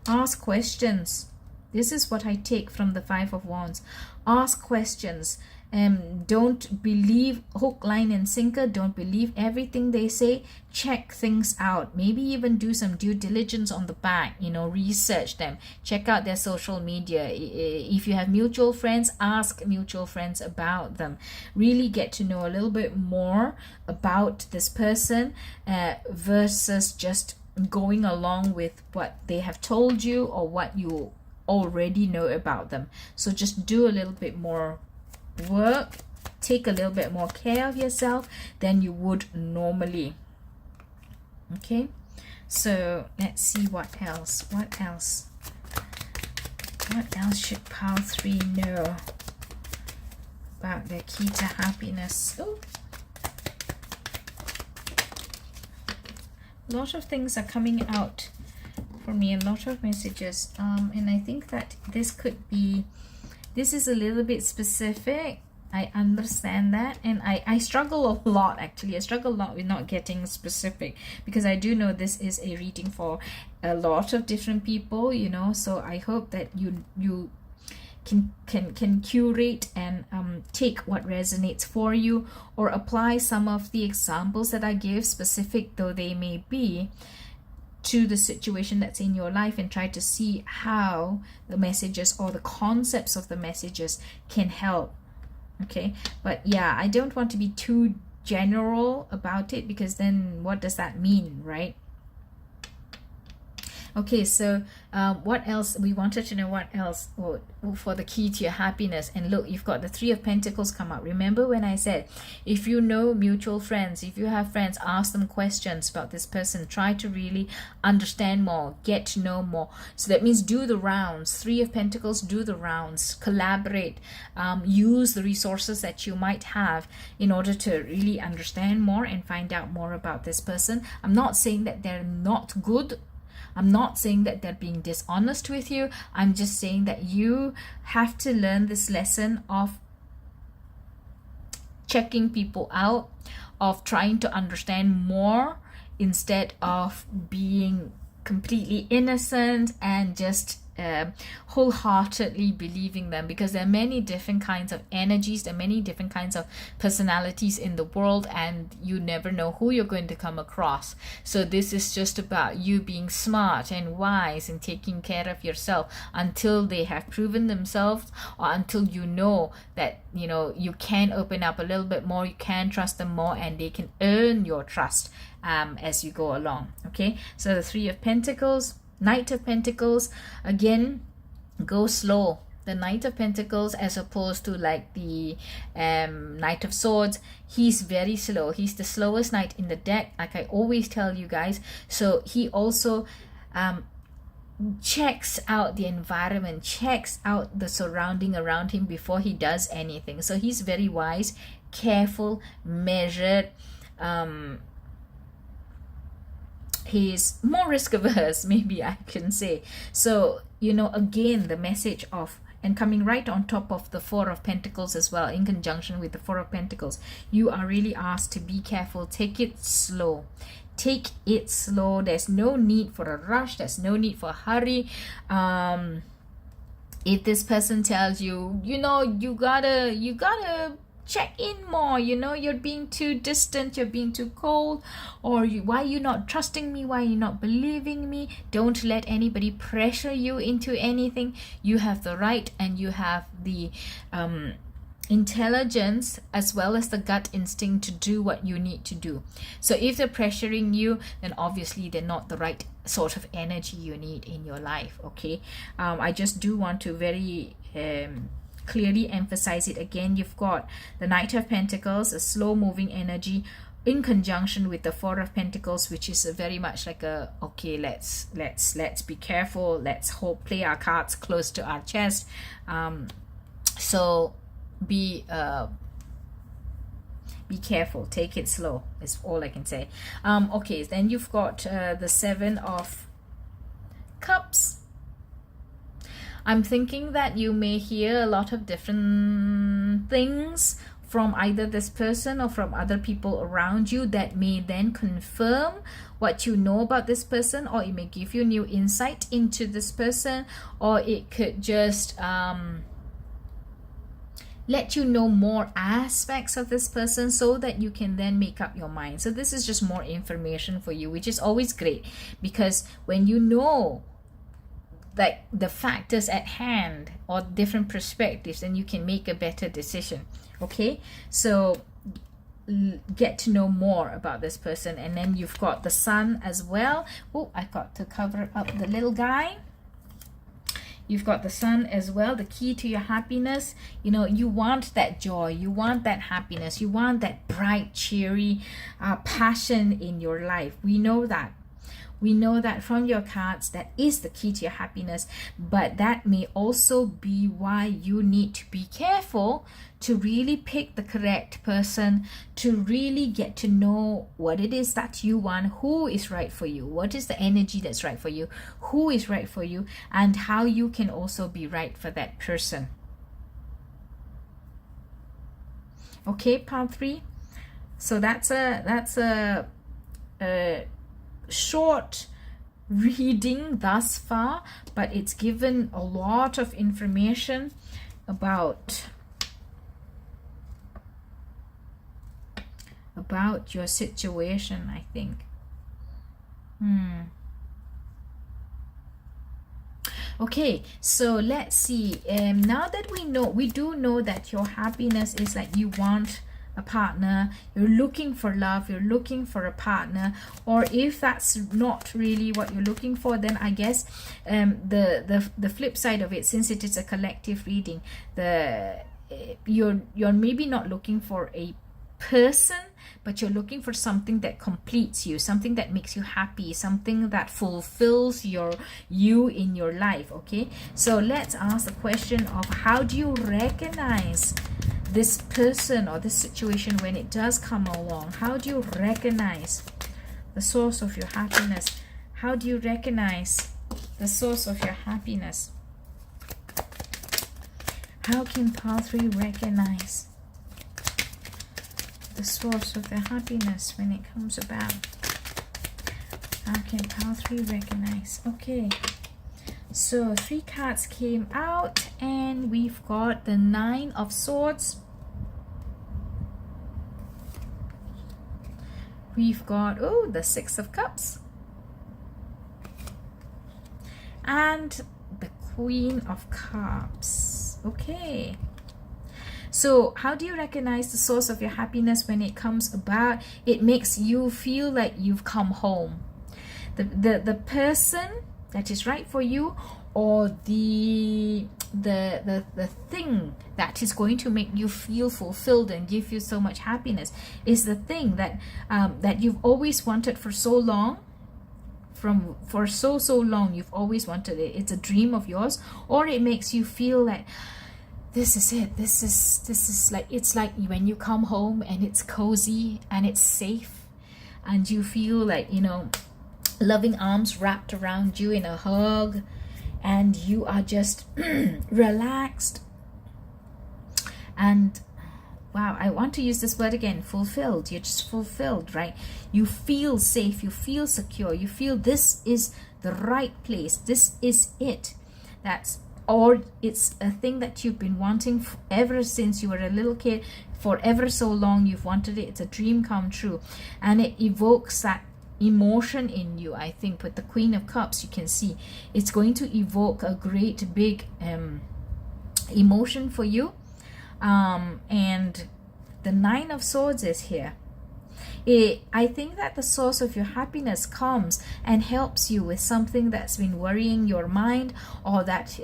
Ask questions. This is what I take from the Five of Wands. Ask questions. Don't believe hook, line, and sinker. Don't believe everything they say. Check things out. Maybe even do some due diligence on the back. You know, research them. Check out their social media. If you have mutual friends, ask mutual friends about them. Really get to know a little bit more about this person versus just going along with what they have told you or what you already know about them. So just do a little bit more work, take a little bit more care of yourself than you would normally. Okay, so let's see what else should pile 3 know about their key to happiness. Oh, a lot of things are coming out for me, a lot of messages, and I think that this is a little bit specific. I understand that, and I struggle a lot, actually. I struggle a lot with not getting specific, because I do know this is a reading for a lot of different people, you know. So I hope that you can curate and take what resonates for you, or apply some of the examples that I give, specific though they may be, to the situation that's in your life, and try to see how the messages or the concepts of the messages can help. Okay, but yeah, I don't want to be too general about it, because then what does that mean, right? Okay, so what else? We wanted to know what else for the key to your happiness. And look, you've got the 3 of Pentacles come out. Remember when I said, if you know mutual friends, if you have friends, ask them questions about this person. Try to really understand more, get to know more. So that means do the rounds. 3 of Pentacles, do the rounds, collaborate, use the resources that you might have in order to really understand more and find out more about this person. I'm not saying that they're not good. I'm not saying that they're being dishonest with you. I'm just saying that you have to learn this lesson of checking people out, of trying to understand more instead of being completely innocent and just wholeheartedly believing them, because there are many different kinds of energies, there are many different kinds of personalities in the world, and you never know who you're going to come across. So this is just about you being smart and wise and taking care of yourself until they have proven themselves, or until you know that, you know, you can open up a little bit more, you can trust them more, and they can earn your trust as you go along. Okay, so the 3 of Pentacles, Knight of Pentacles, again, go slow. The Knight of Pentacles, as opposed to like the Knight of Swords, he's very slow. He's the slowest knight in the deck, like I always tell you guys. So he also checks out the environment, checks out the surrounding around him before he does anything. So he's very wise, careful, measured. He's more risk averse, maybe I can say. So, you know, again, the message of, and coming right on top of the 4 of Pentacles as well, in conjunction with the 4 of Pentacles, you are really asked to be careful. Take it slow. Take it slow. There's no need for a rush. There's no need for a hurry. If this person tells you, you know, you gotta check in more, you know, you're being too distant, you're being too cold, or why you not trusting me, why you not believing me, don't let anybody pressure you into anything. You have the right and you have the intelligence as well as the gut instinct to do what you need to do. So if they're pressuring you, then obviously they're not the right sort of energy you need in your life. Okay, I just do want to very clearly emphasize it again. You've got the Knight of Pentacles, a slow moving energy, in conjunction with the Four of Pentacles, which is very much like a, okay, let's be careful, let's play our cards close to our chest. So be careful, take it slow is all I can say. Okay, then you've got the Seven of Cups. I'm thinking that you may hear a lot of different things from either this person or from other people around you that may then confirm what you know about this person, or it may give you new insight into this person, or it could just let you know more aspects of this person so that you can then make up your mind. So this is just more information for you, which is always great, because when you know like the factors at hand or different perspectives, then you can make a better decision. Okay, so get to know more about this person. And then you've got the Sun as well. Oh, I got to cover up the little guy. You've got the Sun as well, the key to your happiness. You know, you want that joy, you want that happiness, you want that bright, cheery passion in your life. We know that. We know that from your cards, that is the key to your happiness, but that may also be why you need to be careful to really pick the correct person, to really get to know what it is that you want, who is right for you, what is the energy that's right for you, who is right for you, and how you can also be right for that person. Okay, part 3. So that's a short reading thus far, but it's given a lot of information about your situation, I think. Okay, so let's see. Now that we do know that your happiness is that you want a partner, you're looking for love, you're looking for a partner, or if that's not really what you're looking for, then I guess the flip side of it, since it is a collective reading, you're maybe not looking for a person, but you're looking for something that completes you, something that makes you happy, something that fulfills you in your life. Okay, so let's ask the question of how do you recognize this person or this situation when it does come along? How do you recognize the source of your happiness? How do you recognize the source of your happiness? How can pile 3 recognize the source of their happiness when it comes about? How can pile 3 recognize? Okay, so 3 cards came out, and we've got the 9 of Swords. We've got, oh, the 6 of Cups. And the Queen of Cups. Okay. So how do you recognize the source of your happiness when it comes about? It makes you feel like you've come home. The person that is right for you, or the thing that is going to make you feel fulfilled and give you so much happiness, is the thing that that you've always wanted for so long. For so long you've always wanted it. It's a dream of yours, or it makes you feel like this is it. This is like, it's like when you come home and it's cozy and it's safe, and you feel like, you know, loving arms wrapped around you in a hug, and you are just relaxed, and wow, I want to use this word again, fulfilled. You're just fulfilled, right? You feel safe, you feel secure, you feel this is the right place, this is it. That's or it's a thing that you've been wanting ever since you were a little kid, for ever so long you've wanted it. It's a dream come true, and it evokes that emotion in you. I think with the Queen of Cups, you can see it's going to evoke a great big emotion for you. And the Nine of Swords is here. I think that the source of your happiness comes and helps you with something that's been worrying your mind, or that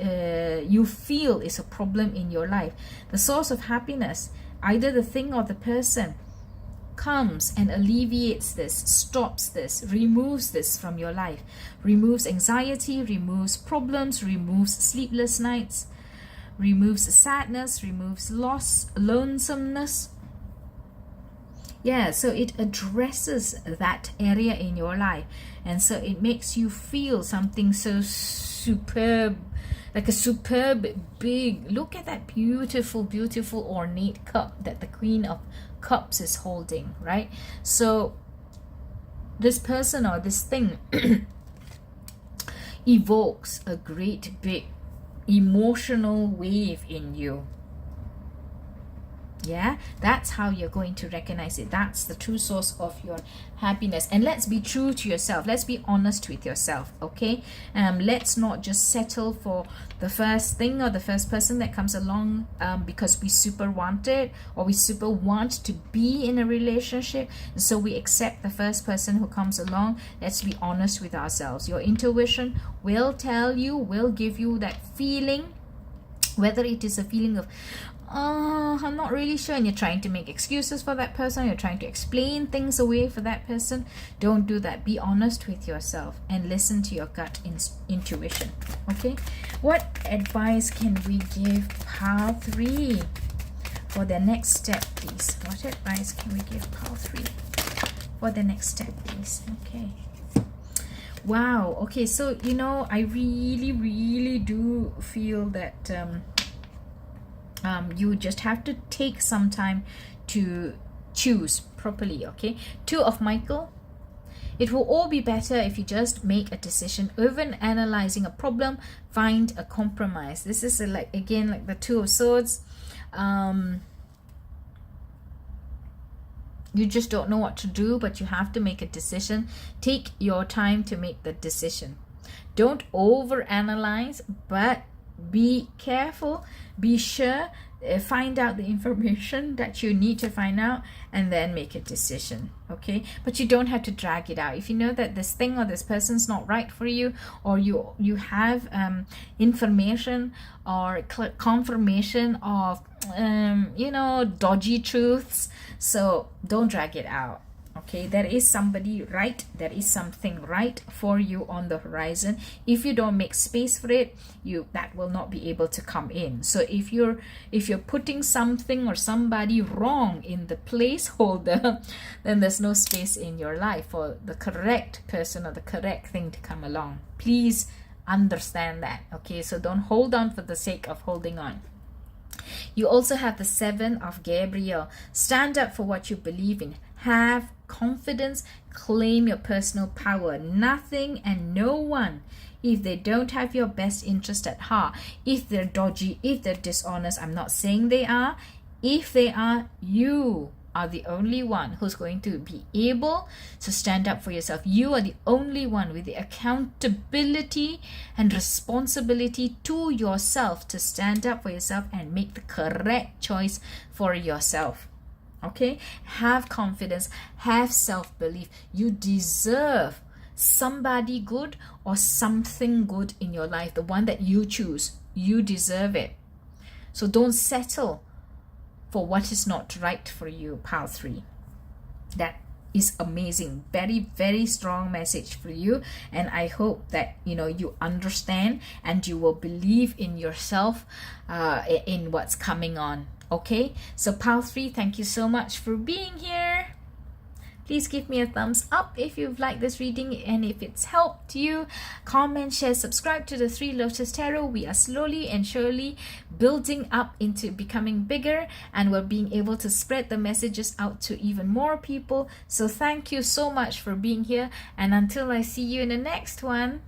you feel is a problem in your life. The source of happiness, either the thing or the person, comes and alleviates this, stops this, removes this from your life, removes anxiety, removes problems, removes sleepless nights, removes sadness, removes loss, lonesomeness. Yeah, so it addresses that area in your life, and so it makes you feel something so superb, like a superb big, look at that beautiful, beautiful ornate cup that the Queen of Cups is holding, right? So this person or this thing evokes a great big emotional wave in you. Yeah, that's how you're going to recognize it. That's the true source of your happiness. And let's be true to yourself. Let's be honest with yourself, okay? Let's not just settle for the first thing or the first person that comes along because we super want it, or we super want to be in a relationship, so we accept the first person who comes along. Let's be honest with ourselves. Your intuition will tell you, will give you that feeling, whether it is a feeling of, oh, I'm not really sure, and you're trying to make excuses for that person, you're trying to explain things away for that person. Don't do that. Be honest with yourself and listen to your gut intuition, okay? What advice can we give pile 3 for the next step, please? What advice can we give pile 3 for the next step, please? Okay. Wow. Okay, so you know, I really do feel that you just have to take some time to choose properly, okay? 2 of Michael. It will all be better if you just make a decision. Over analyzing a problem, find a compromise. This is like, again, like the 2 of Swords. You just don't know what to do, but you have to make a decision. Take your time to make the decision. Don't over analyze, but be careful, be sure, find out the information that you need to find out, and then make a decision, okay? But you don't have to drag it out. If you know that this thing or this person's not right for you, or you have information or confirmation of you know, dodgy truths, so don't drag it out. Okay, there is somebody right, there is something right for you on the horizon. If you don't make space for it, that will not be able to come in. So if you're putting something or somebody wrong in the placeholder, then there's no space in your life for the correct person or the correct thing to come along. Please understand that, okay? So don't hold on for the sake of holding on. You also have the 7 of Gabriel. Stand up for what you believe in. Have confidence. Claim your personal power. Nothing and no one, if they don't have your best interest at heart, if they're dodgy, if they're dishonest, I'm not saying they are. If they are, you are the only one who's going to be able to stand up for yourself. You are the only one with the accountability and responsibility to yourself to stand up for yourself and make the correct choice for yourself. Okay? Have confidence, have self-belief. You deserve somebody good or something good in your life, the one that you choose. You deserve it. So don't settle for what is not right for you, pile 3. That is amazing. Very, very strong message for you, and I hope that you understand and you will believe in yourself, in what's coming on. Okay, so pile 3, thank you so much for being here. Please give me a thumbs up if you've liked this reading, and if it's helped you, comment, share, subscribe to the 3 Lotus Tarot. We are slowly and surely building up into becoming bigger, and we're being able to spread the messages out to even more people. So thank you so much for being here, and until I see you in the next one,